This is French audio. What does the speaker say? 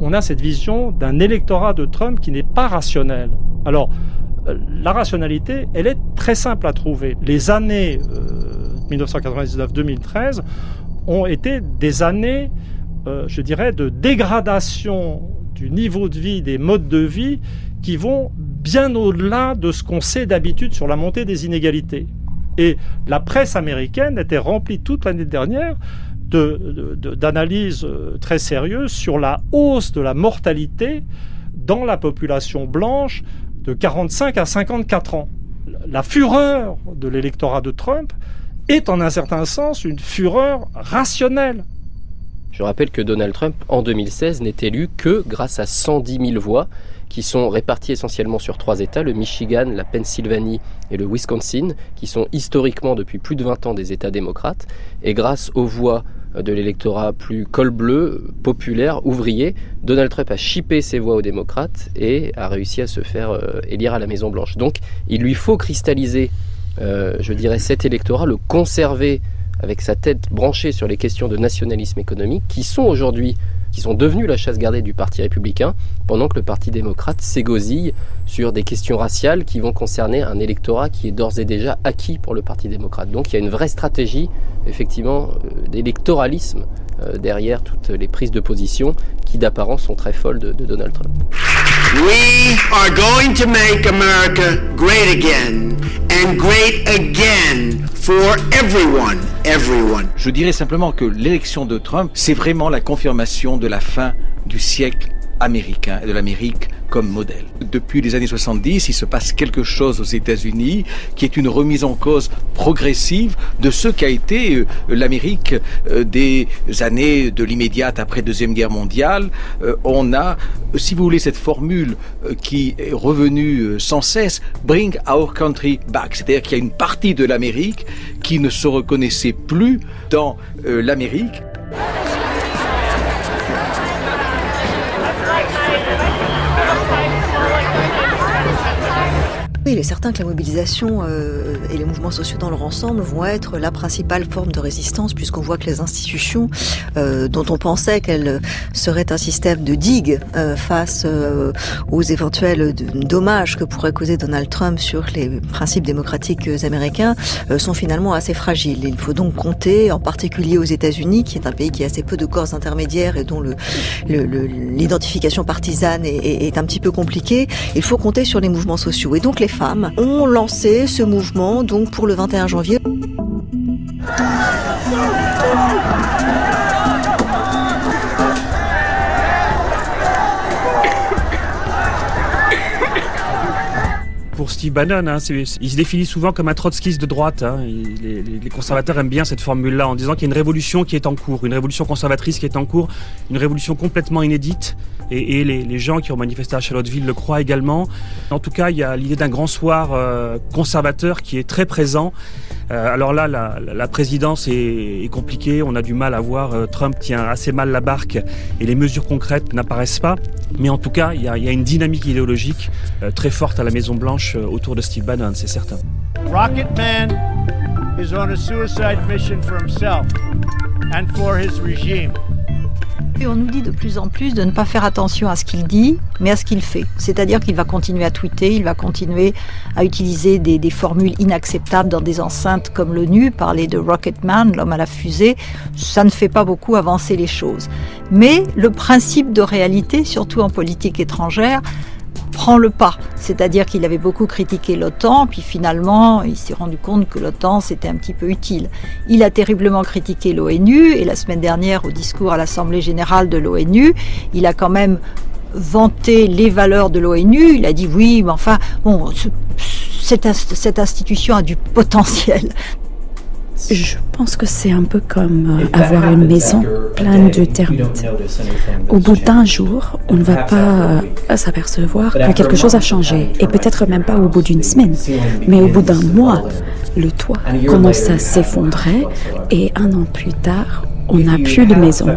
On a cette vision d'un électorat de Trump qui n'est pas rationnel. Alors, la rationalité, elle est très simple à trouver. Les années 1999-2013 ont été des années, je dirais, de dégradation du niveau de vie, des modes de vie qui vont bien au-delà de ce qu'on sait d'habitude sur la montée des inégalités. Et la presse américaine était remplie toute l'année dernière d'analyses très sérieuses sur la hausse de la mortalité dans la population blanche de 45 à 54 ans. La fureur de l'électorat de Trump est en un certain sens une fureur rationnelle. Je rappelle que Donald Trump, en 2016, n'est élu que grâce à 110 000 voix qui sont réparties essentiellement sur 3 États, le Michigan, la Pennsylvanie et le Wisconsin, qui sont historiquement depuis plus de 20 ans des États démocrates. Et grâce aux voix de l'électorat plus col bleu, populaire, ouvrier, Donald Trump a chippé ses voix aux démocrates et a réussi à se faire élire à la Maison-Blanche. Donc il lui faut cristalliser, je dirais, cet électorat, le conserver avec sa tête branchée sur les questions de nationalisme économique qui sont aujourd'hui, qui sont devenues la chasse gardée du Parti républicain, pendant que le Parti démocrate s'égosille sur des questions raciales qui vont concerner un électorat qui est d'ores et déjà acquis pour le Parti démocrate. Donc il y a une vraie stratégie, effectivement, d'électoralisme derrière toutes les prises de position qui d'apparence sont très folles de Donald Trump. We are going to make America great again, and great again for everyone, everyone. Je dirais simplement que l'élection de Trump, c'est vraiment la confirmation de la fin du siècle américain et de l'Amérique comme modèle. Depuis les années 70, il se passe quelque chose aux États-Unis qui est une remise en cause progressive de ce qu'a été l'Amérique des années de l'immédiate après Deuxième Guerre mondiale. On a, si vous voulez, cette formule qui est revenue sans cesse, bring our country back. C'est-à-dire qu'il y a une partie de l'Amérique qui ne se reconnaissait plus dans l'Amérique. Il est certain que la mobilisation et les mouvements sociaux dans leur ensemble vont être la principale forme de résistance, puisqu'on voit que les institutions dont on pensait qu'elles seraient un système de digue face aux éventuels dommages que pourrait causer Donald Trump sur les principes démocratiques américains sont finalement assez fragiles. Il faut donc compter, en particulier aux États-Unis, qui est un pays qui a assez peu de corps intermédiaires et dont l'identification partisane est un petit peu compliquée. Il faut compter sur les mouvements sociaux. Et donc les femmes ont lancé ce mouvement donc pour le 21 janvier. Pour Steve Bannon, il se définit souvent comme un trotskiste de droite. Les conservateurs aiment bien cette formule-là en disant qu'il y a une révolution qui est en cours, une révolution conservatrice qui est en cours, une révolution complètement inédite. Et les gens qui ont manifesté à Charlottesville le croient également. En tout cas, il y a l'idée d'un grand soir conservateur qui est très présent. Alors là, la présidence est compliquée. On a du mal à voir. Trump tient assez mal la barque et les mesures concrètes n'apparaissent pas. Mais en tout cas, il y a une dynamique idéologique très forte à la Maison-Blanche autour de Steve Bannon, c'est certain. Rocket Man is on a suicide mission for himself and for his regime. Et on nous dit de plus en plus de ne pas faire attention à ce qu'il dit, mais à ce qu'il fait. C'est-à-dire qu'il va continuer à tweeter, il va continuer à utiliser des formules inacceptables dans des enceintes comme l'ONU, parler de Rocket Man, l'homme à la fusée. Ça ne fait pas beaucoup avancer les choses. Mais le principe de réalité, surtout en politique étrangère, prend le pas. C'est-à-dire qu'il avait beaucoup critiqué l'OTAN, puis finalement, il s'est rendu compte que l'OTAN, c'était un petit peu utile. Il a terriblement critiqué l'ONU, et la semaine dernière, au discours à l'Assemblée générale de l'ONU, il a quand même vanté les valeurs de l'ONU. Il a dit oui, mais enfin, bon, cette institution a du potentiel. Je pense que c'est un peu comme avoir une maison pleine de termites. Au bout d'un jour, on ne va pas s'apercevoir que quelque chose a changé, et peut-être même pas au bout d'une semaine, mais au bout d'un mois, le toit commence à s'effondrer, et un an plus tard, on n'a plus de maison.